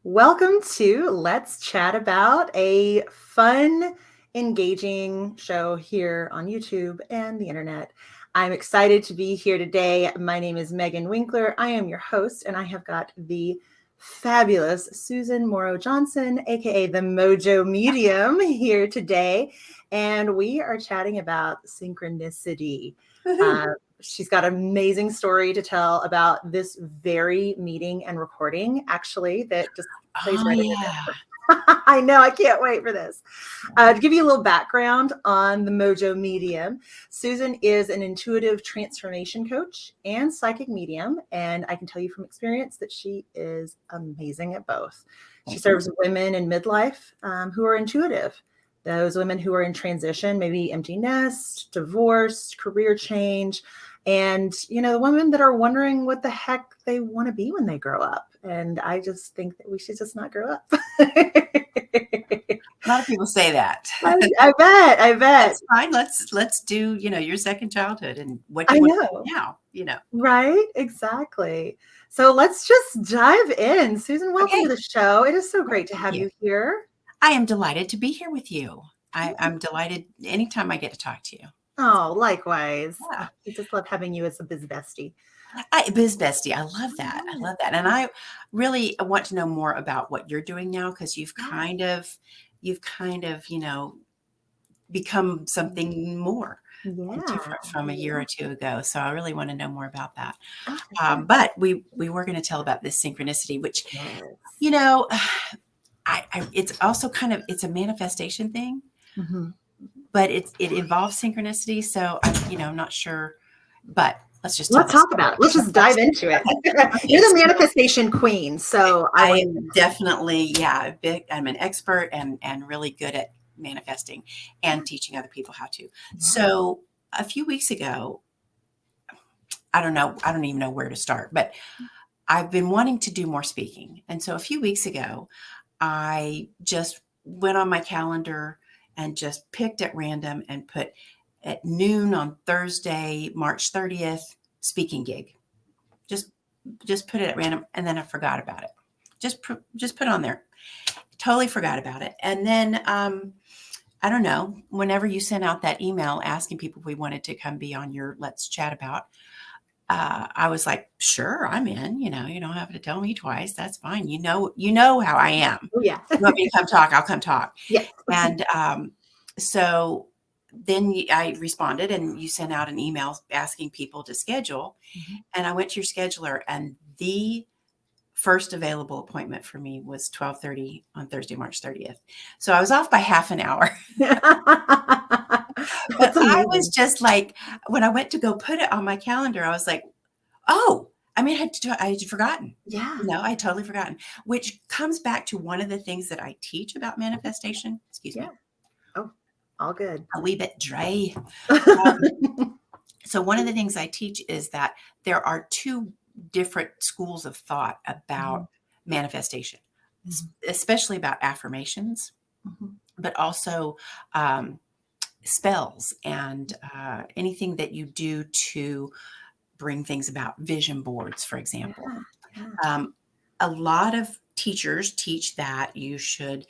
Welcome to Let's Chat About, a fun, engaging show here on YouTube and the internet. I'm excited to be here today. My name is Megan Winkler. I am your host, and I have got the fabulous Susan Morrow-Johnson, aka the MoJo Medium, here today. And we are chatting about synchronicity. Woohoo. She's got an amazing story to tell about this very meeting and recording, actually, that just plays Oh, right in yeah. there. I know, I can't wait for this. To give you a little background on the MoJo Medium, Susan is an intuitive transformation coach and psychic medium, and I can tell you from experience that she is amazing at both. She Thank you. serves women in midlife who are intuitive. Those women who are in transition, maybe empty nest, divorce, career change, and the women that are wondering what the heck they want to be when they grow up. And I just think that we should just not grow up. A lot of people say that. I bet. That's fine. Let's do, your second childhood and what I you want know. now. Right? Exactly. So let's just dive in. Susan, welcome Okay. to the show. It is so great to Thank have you. you here. I am delighted to be here with you. I'm delighted anytime I get to talk to you. Oh, likewise. Yeah. I just love having you as a biz bestie. Biz bestie. I love that. I love that. And I really want to know more about what you're doing now because you've kind of, become something more and Yeah. different from a year or two ago. So I really want to know more about that. Okay. But we were going to tell about this synchronicity, which, Yes. you know, it's also it's a manifestation thing, Mhm. but it involves synchronicity. So I'm not sure, but let's just tell Let's this talk about story. it. Let's just dive into it. Okay, You're the so manifestation queen, so I want I to. definitely, I'm an expert and really good at manifesting and teaching other people how to. Yeah. So a few weeks ago, I don't even know where to start, but I've been wanting to do more speaking. And so a few weeks ago, I just went on my calendar and just picked at random and put at noon on Thursday, March 30th, speaking gig. Just put it at random, and then I forgot about it. Just put it on there. Totally forgot about it. And then I don't know, whenever you sent out that email asking people if we wanted to come be on your Let's Chat About, I was like, sure, I'm in. You don't have to tell me twice. That's fine. You know how I am. Oh, yeah. You want me to come talk? I'll come talk. Yes. And so then I responded, and you sent out an email asking people to schedule. Mhm. And I went to your scheduler, and the first available appointment for me was 12:30 on Thursday, March 30th. So I was off by half an hour. But That's I was amazing. just like, when I went to go put it on my calendar, I was like, oh, I mean, I had forgotten. Yeah. I had totally forgotten, which comes back to one of the things that I teach about manifestation. Excuse Yeah. me, Oh, all good. a wee bit dry. So one of the things I teach is that there are two different schools of thought about Mhm. manifestation, Mhm. especially about affirmations, Mhm. but also spells and anything that you do to bring things about, vision boards, for Yeah. example. Yeah. Um, a lot of teachers teach that you should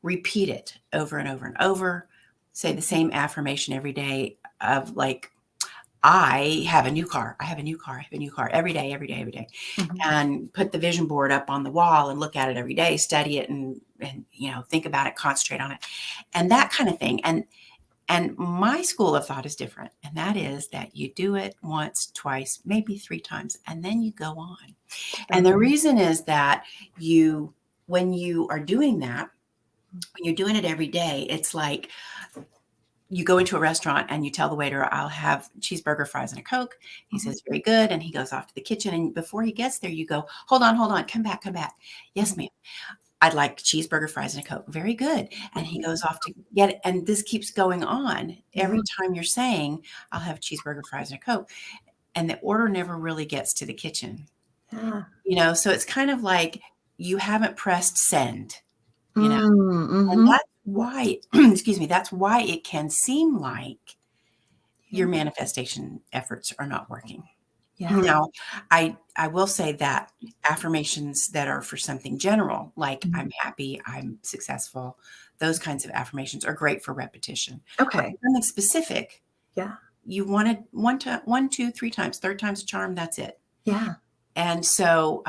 repeat it over and over and over, say the same affirmation every day of like, I have a new car. I have a new car. I have a new car every day, every day, every day. Mhm. And put the vision board up on the wall and look at it every day, study it and think about it, concentrate on it, and that kind of thing. And my school of thought is different. And that is that you do it once, twice, maybe three times, and then you go on. And the reason is that when you are doing that, when you're doing it every day, it's like you go into a restaurant and you tell the waiter, I'll have cheeseburger, fries, and a Coke. He says, very good. And he goes off to the kitchen. And before he gets there, you go, hold on, come back. Yes, ma'am. I'd like cheeseburger, fries, and a Coke. Very good. And he goes off to get it. And this keeps going on. Every time you're saying, I'll have cheeseburger, fries, and a Coke. And the order never really gets to the kitchen. Yeah. So it's kind of like you haven't pressed send, and Mm-hmm. that's why, excuse me, that's why it can seem like your Yeah. manifestation efforts are not working. Yeah. Now, I will say that affirmations that are for something general, like Mhm. I'm happy, I'm successful, those kinds of affirmations are great for repetition. But Okay. for something specific, Yeah. you want it one, two, three times, third time's a charm, that's it. Yeah. And so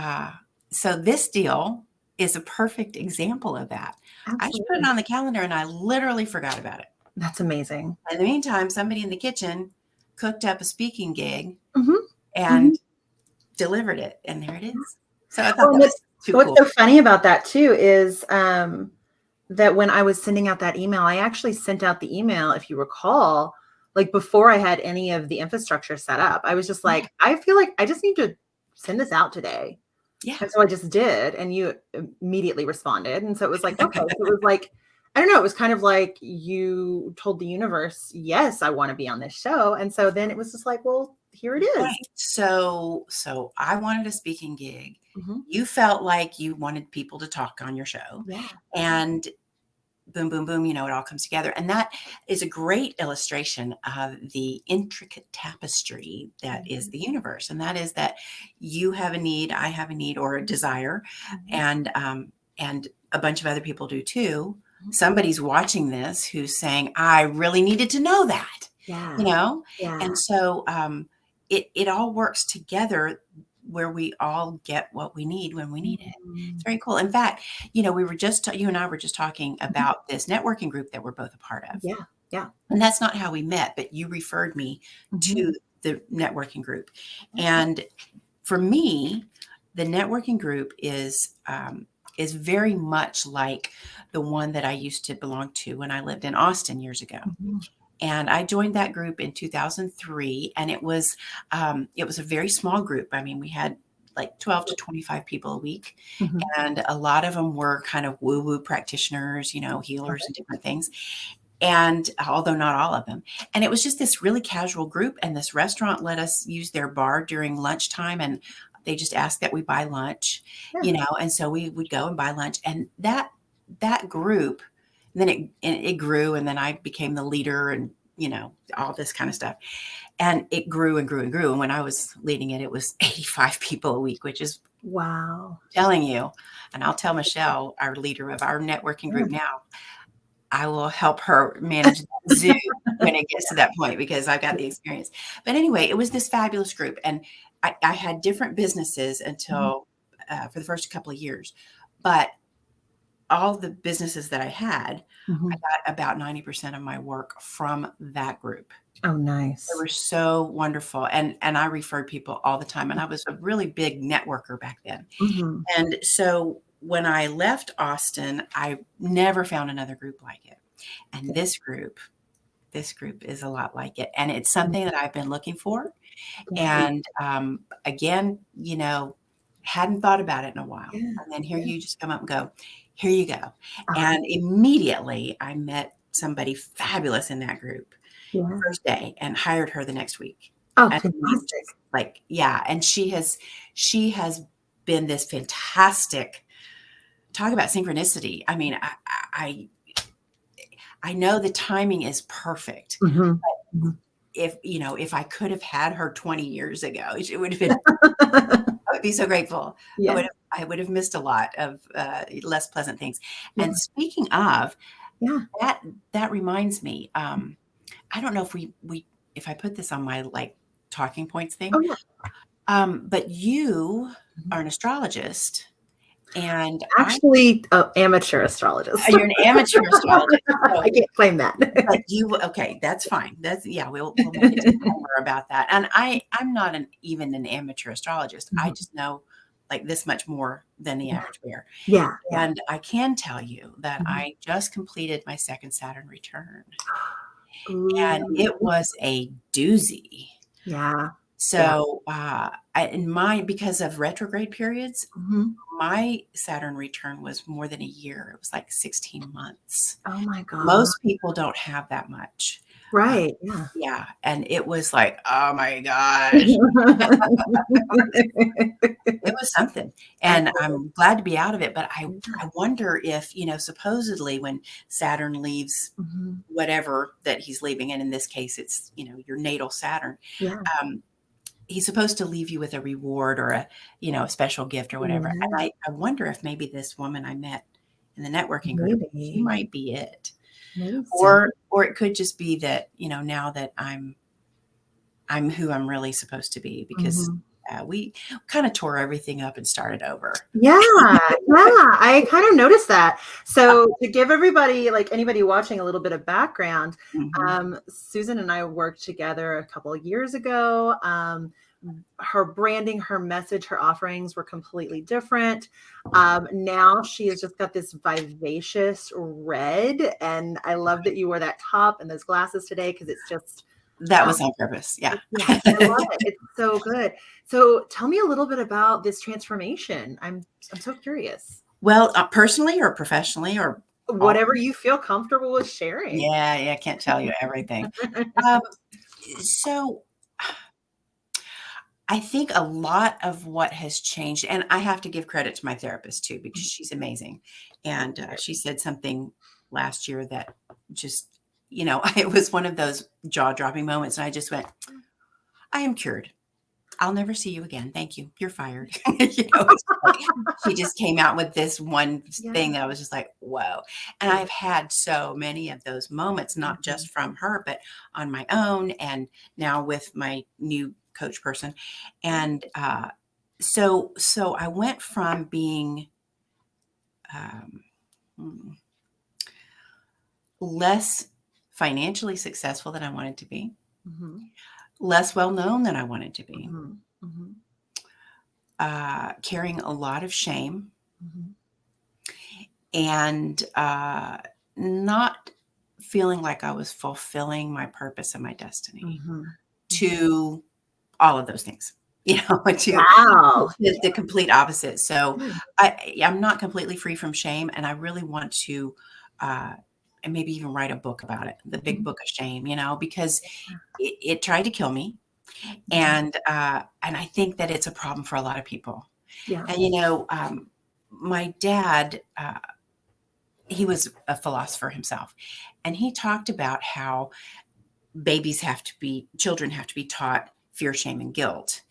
this deal is a perfect example of that. I just put it Absolutely. on the calendar and I literally forgot about it. That's amazing. In the meantime, somebody in the kitchen cooked up a speaking gig Mhm. and Mhm. delivered it, and there it is. So I thought Well, that was too what's cool. so funny about that too is that when I was sending out that email, I actually sent out the email, if you recall, like before I had any of the infrastructure set up. I was just Yeah, like, I feel like I just need to send this out today. yeah. And so I just did, and you immediately responded. And so it was like, okay. So it was like, I don't know, it was kind of like you told the universe, yes, I want to be on this show. And so then it was just like, well, here it is. Right. So I wanted a speaking gig. Mhm. You felt like you wanted people to talk on your show, Yeah. and boom, boom, boom, it all comes together. And that is a great illustration of the intricate tapestry that is Mhm. the universe. And that is that you have a need, I have a need or a desire, Mhm. and a bunch of other people do too. Mhm. Somebody's watching this who's saying, I really needed to know that, you Yeah. know? Yeah. And so it all works together where we all get what we need when we need it. It's Mhm. very cool. In fact, you and I were just talking Mhm. about this networking group that we're both a part of. Yeah. Yeah. And that's not how we met, but you referred me Mhm. to the networking group. And for me, the networking group is very much like the one that I used to belong to when I lived in Austin years ago. Mhm. And I joined that group in 2003, and it was a very small group. I mean, we had like 12 to 25 people a week, Mhm. and a lot of them were kind of woo-woo practitioners, healers Okay. and different things. And although not all of them, and it was just this really casual group. And this restaurant let us use their bar during lunchtime, and they just asked that we buy lunch, Yeah. and so we would go and buy lunch. And that group, and then it grew, and then I became the leader, and all this kind of stuff. And it grew and grew and grew. And when I was leading it, it was 85 people a week, which is Wow. telling you. And I'll tell Michelle, our leader of our networking Yeah. group now, I will help her manage Zoom when it gets to that point because I've got the experience. But anyway, it was this fabulous group. And I had different businesses Mhm. until for the first couple of years. But all the businesses that I had, I Mhm. got about 90% of my work from that group. Oh, They nice. were so wonderful. And I referred people all the time. And I was a really big networker back then. Mhm. And so when I left Austin, I never found another group like it. And this group is a lot like it. And it's something that I've been looking for. Yeah. And again, hadn't thought about it in a while. Yeah. And then here Yeah. you just come up and go, here you go. Uh-huh. And immediately I met somebody fabulous in that group Yeah. first day and hired her the next week. Oh, And she's fantastic. just like, yeah. And she has been this fantastic, talk about synchronicity. I mean, I know the timing is perfect. Mhm. Mhm. If I could have had her 20 years ago, it would have been, I would be so grateful. I Yeah. would have, I would have missed a lot of less pleasant things. Yeah. And speaking of Yeah. that reminds me, I don't know if I put this on my like talking points Oh, thing, yeah. but you Mhm. are an astrologist, and Actually, amateur astrologist. you're an amateur astrologist. I can't claim that. But okay, that's fine. Yeah, we'll make a disclaimer about that. And I'm not even an amateur astrologist. I Mhm. just know like this much more than the Yeah. average bear. Yeah. Yeah. And I can tell you that Mhm. I just completed my second Saturn return, and Ooh. it was a doozy. Yeah. Yeah. So, because of retrograde periods, Mhm. my Saturn return was more than a year. It was like 16 months. Oh my god. Most people don't have that much. Uh, Right. Yeah. yeah, and it was like, "Oh my gosh." It was something, and Absolutely. I'm glad to be out of it, but I Yeah. I wonder if, supposedly when Saturn leaves Mhm. whatever that he's leaving, and in this case, it's, your natal Saturn, Yeah. um, he's supposed to leave you with a reward or a, a special gift or whatever. And Yeah, I wonder if maybe this woman I met in the networking group, she maybe. might be it. Maybe so. Or it could just be that, now that I'm who I'm really supposed to be, because Mhm. we kind of tore everything up and started over. Yeah, I kind of noticed that. So to give everybody, like anybody watching, a little bit of background, Mhm. Susan and I worked together a couple of years ago. Her branding, her message, her offerings were completely different. Now she has just got this vivacious red, and I love that you wore that top and those glasses today because it's just That was on purpose. Yeah. yeah, I love it. It's so good. So tell me a little bit about this transformation. I'm so curious. Well, personally or professionally or all. Whatever you feel comfortable with sharing. Yeah, yeah, I can't tell you everything. Um, so I think a lot of what has changed, and I have to give credit to my therapist too, because she's amazing. And she said something last year that just, it was one of those jaw-dropping moments. And I just went, I am cured. I'll never see you again. Thank you. You're fired. It's like she just came out with this one thing Yeah. that I was just like, whoa. And I've had so many of those moments, not just from her, but on my own, and now with my new coach person. And so I went from being um, less financially successful than I wanted to be, Mhm. less well known than I wanted to be, Mhm. Mhm. carrying a lot of shame, Mhm. and not feeling like I was fulfilling my purpose and my destiny, Mhm. Mhm. to all of those things, to Wow. the complete opposite. So Yeah. I'm not completely free from shame, and I really want to, and maybe even write a book about it, the big Mhm. book of shame, because it tried to kill me. Mhm. And I think that it's a problem for a lot of people. Yeah. And, my dad, he was a philosopher himself, and he talked about how children have to be taught fear, shame, and guilt.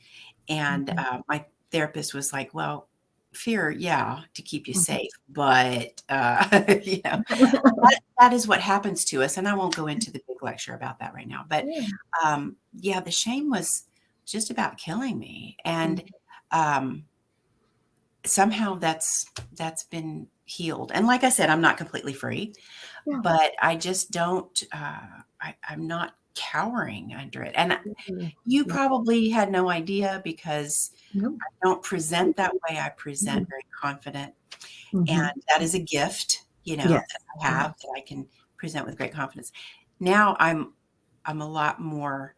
And Mhm. my therapist was like, well, fear, yeah, to keep you Mhm. safe, but that is what happens to us. And I won't go into the big lecture about that right now, but Yeah. yeah, the shame was just about killing me. And Mhm. um, somehow that's been healed. And like I said, I'm not completely free, Yeah. but I just don't, I'm not cowering under it. And Mhm. you Yeah. probably had no idea, because Nope. I don't present that way. I present Mhm. very confident. And Mhm. that is a gift, that Yes. I have, Yes. that I can present with great confidence. Now I'm a lot more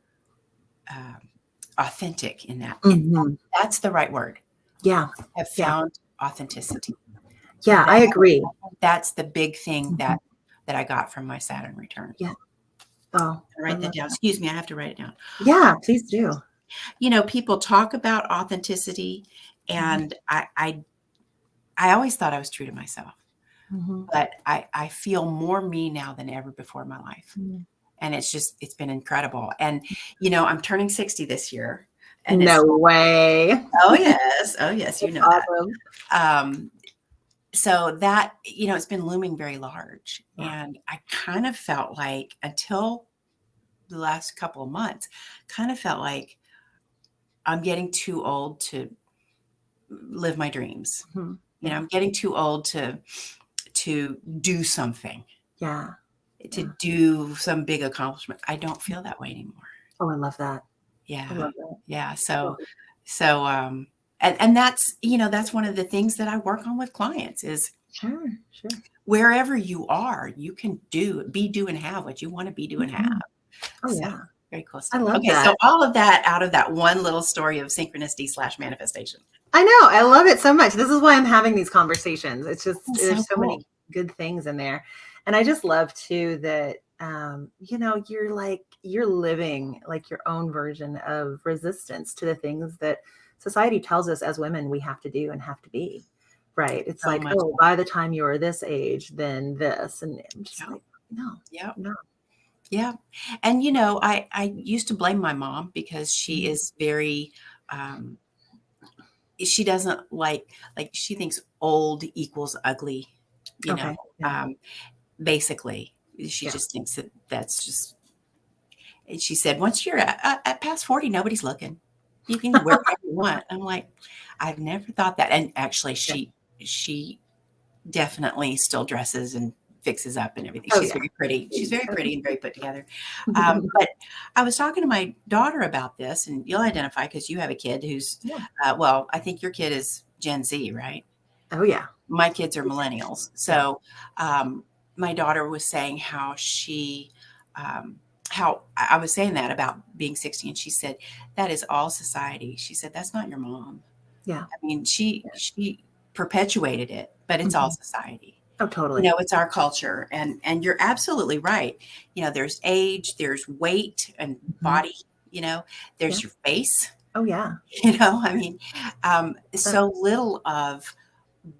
um, authentic in that. And Mhm. that's the right word. Yeah. Have Yeah. found authenticity. Yeah, I agree. That's the big thing Mhm. that I got from my Saturn return. Yeah. Oh, I Write that love down. that. Excuse me, I have to write it down. Yeah, please do. People talk about authenticity, Mhm. and I always thought I was true to myself, Mhm. but I feel more me now than ever before in my life. Mhm. And it's been incredible. And, I'm turning 60 this year, and No way. oh yes, That's that. awesome. Um, so that, it's been looming very large. Yeah. And I kind of felt like, until the last couple of months, kind of felt like I'm getting too old to live my dreams. Mhm. Yeah. I'm getting too old to do something, Yeah. to Yeah. do some big accomplishment. I don't feel that way anymore. Oh, I love that. I Yeah. love that. Yeah. Oh, So and that's one of the things that I work on with clients is, sure, sure. wherever you are, you can be, do, and have what you want to be, do, and have. Mhm. Oh, So yeah. very cool I stuff. love Okay. that. So all of that out of that one little story of synchronicity / manifestation. I know. I love it so much. This is why I'm having these conversations. It's just That's so there's so many cool. good things in there. And I just love too that you're living like your own version of resistance to the things that society tells us as women we have to do and have to be. Right. It's So like, much. oh, by the time you're this age, then this. And I'm just Yeah. like, no, Yeah. no. Yeah. And, I used to blame my mom because she is very, um, she doesn't like she thinks old equals ugly, you know, Okay. Yeah. um, basically. She Yeah. just thinks that that's just, and she said, once you're at past 40, nobody's looking. You can wear whatever you want. I'm like, I've never thought that. And actually, Yeah. she definitely still dresses and fixes up and everything. Oh She's yeah. very pretty. She's very pretty and very put together. But I was talking to my daughter about this, and you'll identify because you have a kid who's, Yeah. well, I think your kid is Gen Z, right? Oh yeah. My kids are millennials. Yeah. So my daughter was saying how I was saying that about being 60, and she said, that is all society. She said, that's not your mom. Yeah. I mean, she perpetuated it, but it's all Mhm. society. Oh, totally. It's our culture. And you're absolutely right. There's age, there's weight and Mhm. body, Yeah. there's your face, Oh yeah. I mean, That, so little of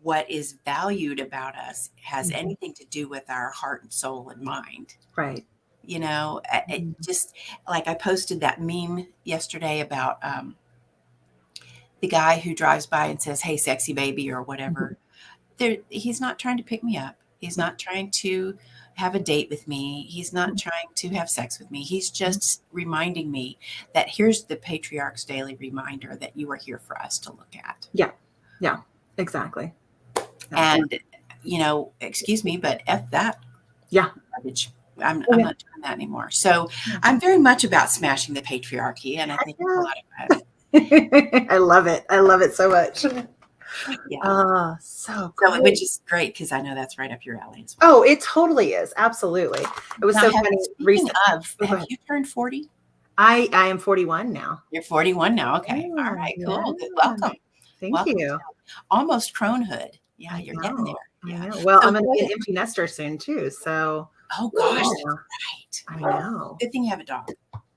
what is valued about us has mhm. anything to do with our heart and soul and mind. Right. It Mhm. just, like, I posted that meme yesterday about the guy who drives by and says, "Hey, sexy baby," or Mhm. whatever. He's not trying to pick me up. He's Yeah. not trying to have a date with me. He's not Mhm. trying to have sex with me. He's Mhm. just reminding me that here's the patriarch's daily reminder that you are here for us to look at. Yeah. Yeah. Exactly. Yeah. And, excuse me, but F that Yeah. garbage. Oh I'm yeah. not doing that anymore. So Yeah. I'm very much about smashing the patriarchy, and I Heck think it's a yeah. lot of fun. I love it. I love it so much. Yeah. So So, which great. is great because I know that's right up your alley as well. Oh, it totally is. Absolutely. It was Now, so funny speaking recent. of, Oh, go have ahead. you turned 40? I am 41 now. You're 41 now. Okay. All Yeah, right. yeah. Cool. Good. Welcome. Thank Welcome to you. almost cronehood. Yeah, I you're getting know. there. I Yeah. know. Well, So I'm going to go be an ahead. empty nester soon too. So, Oh gosh, that's yeah, right. I know. Good thing you have a dog.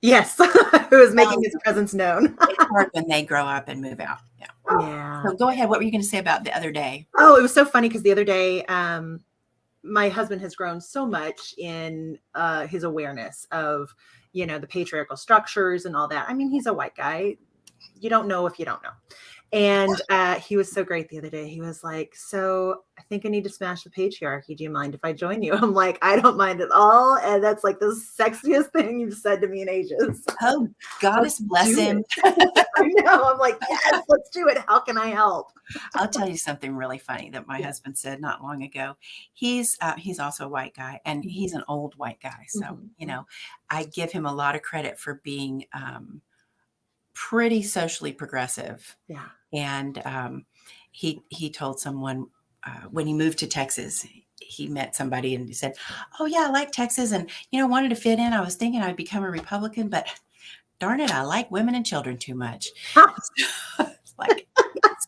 Yes, who is making Well, his presence known. it's hard when they grow up and move out. Yeah. Yeah. So go ahead. What were you going to say about the other day? Oh, it was so funny because the other day, my husband has grown so much in his awareness of, the patriarchal structures and all that. I mean, he's a white guy. You don't know if you don't know. And he was so great the other day. He was like, "So I think I need to smash the patriarchy. Do you mind if I join you?" I'm like, "I don't mind at all." And that's like the sexiest thing you've said to me in ages. Oh, Let's goddess bless do him. it. I know. I'm like, yes, let's do it. How can I help? I'll tell you something really funny that my Yeah. husband said not long ago. He's also a white guy, and Mhm. he's an old white guy. So Mhm. I give him a lot of credit for being pretty socially progressive. Yeah. And he told someone when he moved to Texas, he met somebody and he said, "Oh yeah, I like Texas, and wanted to fit in. I was thinking I'd become a Republican, but darn it, I like women and children too much." It's like, yes.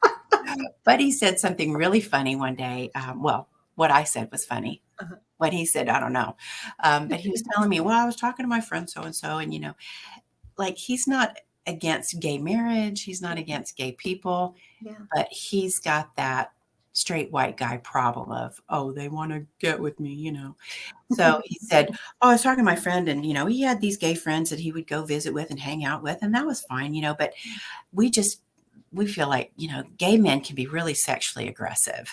But he said something really funny one day. Well, what I said was funny. Uh-huh. What he said, I don't know. But he was telling me, well, I was talking to my friend so and so, and like, he's not against gay marriage. He's not against gay people, Yeah. but he's got that straight white guy problem of, oh, they want to get with me. So he said, oh, I was talking to my friend, and, he had these gay friends that he would go visit with and hang out with, and that was fine, but we feel like, gay men can be really sexually aggressive.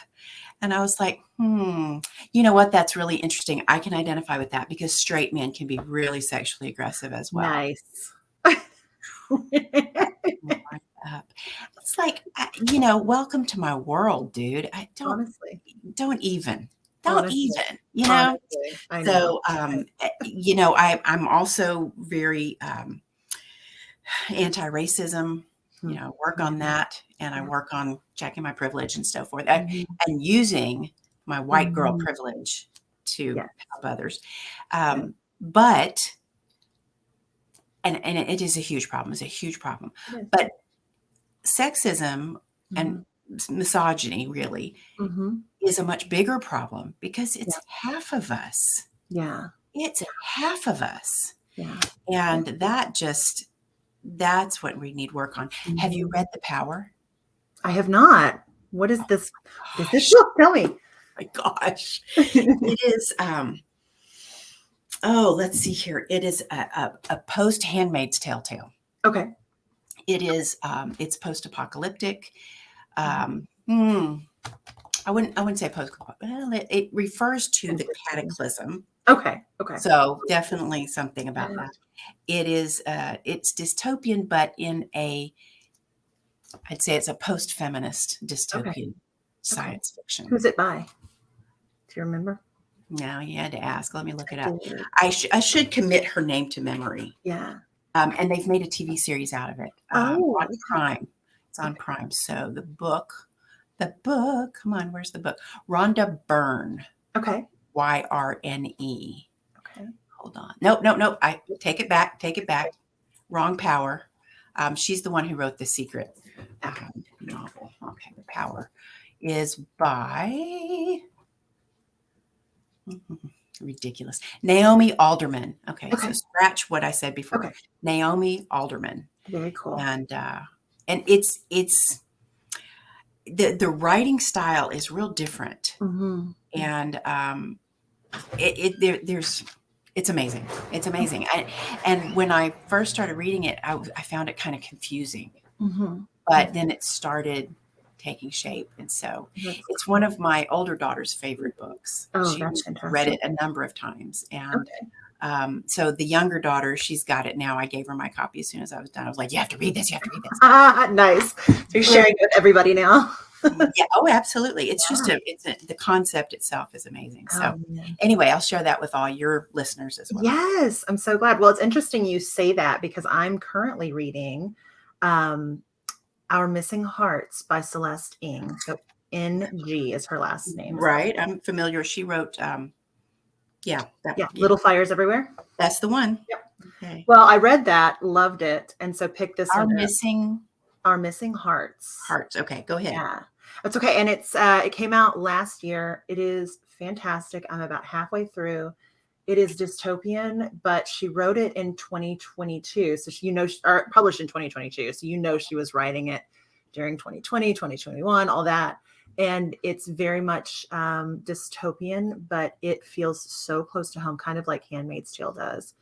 And I was like, you know what? That's really interesting. I can identify with that because straight men can be really sexually aggressive as well. Nice. Right up. It's like, welcome to my world, dude. I don't Honestly. don't even, don't Honestly. even, Honestly. I know. So, I'm also very anti-racism, Mhm. work on Yeah. that, and I Yeah. work on checking my privilege and so forth, Mhm. and using my white girl Mhm. privilege to Yes. help others. Yes. But and it is a huge problem. It's a huge problem. It is. But sexism and Mhm. misogyny really Mhm. is a much bigger problem because Yeah. it's half of us. Yeah. It's half of us. Yeah. And that's what we need work on. Have you Mhm. read The Power? I have not. What is this? What is this Gosh, book? Tell me. my gosh. It is Oh, let's see here. It is a post Handmaid's Tale. Okay. It is it's post-apocalyptic. Hmm, I wouldn't say post. Well, it refers to the cataclysm. Okay. Okay. So definitely something about Yeah. that. It is it's dystopian, but I'd say it's a post-feminist dystopian science fiction. Who's it by? Do you remember? No, you had to ask. Let me look it I up. did. I should commit her name to memory. Yeah. And they've made a TV series out of it Oh. on Prime. It's on Prime. So the book, come on, where's the book? Rhonda Byrne, Okay. Yrne. Okay. Hold on. Nope. I take it back. Wrong Power. She's the one who wrote The Secret novel. Okay, The Power is by ridiculous Naomi Alderman. Okay, so scratch what I said before. Okay. Naomi Alderman. Very cool. And it's the writing style is real different, and it's amazing. It's amazing. And when I first started reading it, I found it kind of confusing, but then it started taking shape. And so it's one of my older daughter's favorite books. Oh, She that's fantastic. read it a number of times. And so the younger daughter, she's got it now. I gave her my copy as soon as I was done. I was like, you have to read this. Nice. So you're sharing it with everybody now. Yeah. Oh, absolutely. It's just the concept itself is amazing. So anyway, I'll share that with all your listeners as well. Yes. I'm so glad. Well, it's interesting you say that because I'm currently reading Our Missing Hearts by Celeste Ng. So NG is her last name. Right. I'm familiar. She wrote, Little Fires Everywhere. That's the one. Yep. Okay. Well, I read that, loved it. And so picked this Our one Missing Hearts. Okay. Go ahead. Yeah. That's okay. And it came out last year. It is fantastic. I'm about halfway through. It is dystopian, but she wrote it in 2022. So or published in 2022. So she was writing it during 2020, 2021, all that. And it's very much dystopian, but it feels so close to home, kind of like Handmaid's Tale does.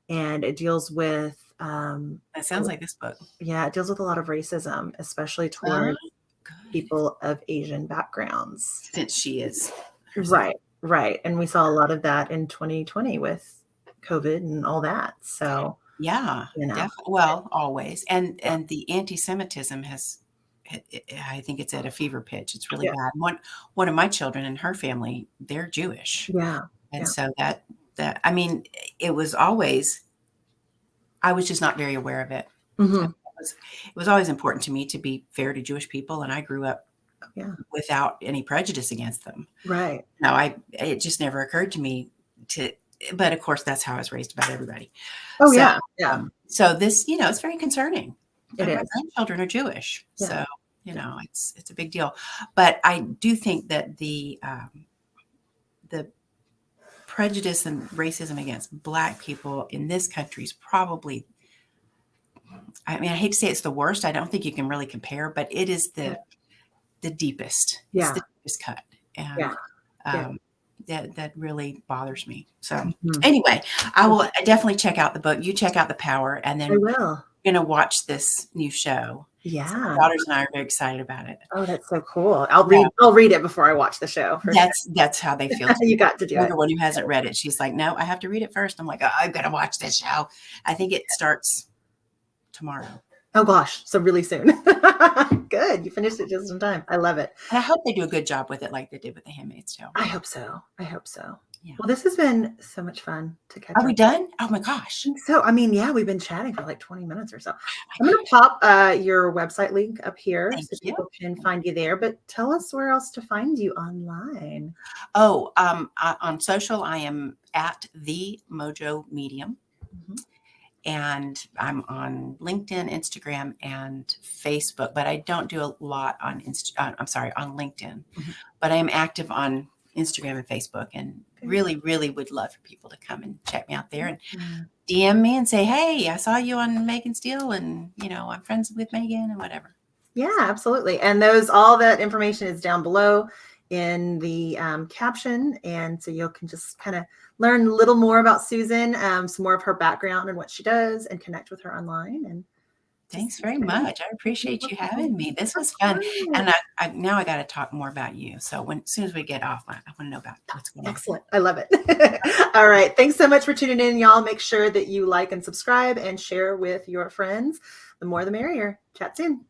And it deals with that sounds like this book. Yeah, it deals with a lot of racism, especially towards people of Asian backgrounds. Since she is herself. Right. And we saw a lot of that in 2020 with COVID and all that. So definitely. Well, always. And the anti-Semitism I think it's at a fever pitch. It's really bad. One of my children and her family, they're Jewish. Yeah. And so that I mean, it was always, I was just not very aware of it. It was always important to me to be fair to Jewish people. And I grew up without any prejudice against them. Right. Now it just never occurred to me but of course that's how I was raised about everybody. Oh, so, yeah. So this, it's very concerning. It is. My grandchildren are Jewish. So, it's a big deal. But I do think that the prejudice and racism against Black people in this country is probably, I mean, I hate to say it's the worst. I don't think you can really compare, but it is the deepest. It's the deepest cut. And that really bothers me. So anyway, I will definitely check out the book. You check out The Power, and then I will. Going to watch this new show. Yeah. So my daughters and I are very excited about it. Oh, that's so cool. I'll read it before I watch the show. That's how they feel. You got to do it. Everyone who hasn't read it, she's like, no, I have to read it first. I'm like, oh, I've got to watch this show. I think it starts tomorrow. Oh gosh, so really soon. Good. You finished it just in time. I love it. And I hope they do a good job with it like they did with The Handmaid's Tale. I hope so. Yeah. Well, this has been so much fun to catch up. Are we done? Oh my gosh. So, I mean, we've been chatting for like 20 minutes or so. I'm going to pop your website link up here so people can find you there, but tell us where else to find you online. Oh, on social, I am at the MoJo Medium. And I'm on LinkedIn, Instagram, and Facebook, but I don't do a lot on on LinkedIn, but I am active on Instagram and Facebook, and really, really would love for people to come and check me out there and DM me and say, hey, I saw you on Megan Steele, and I'm friends with Megan and whatever. Yeah, absolutely. And all that information is down below in the caption. And so you can just kind of learn a little more about Susan, some more of her background and what she does, and connect with her online. And Thanks very much. I appreciate you having me. This was fun. And now I got to talk more about you. So as soon as we get off, I want to know about what's going on. Excellent. I love it. All right. Thanks so much for tuning in, y'all. Make sure that you like and subscribe and share with your friends. The more, the merrier. Chat soon.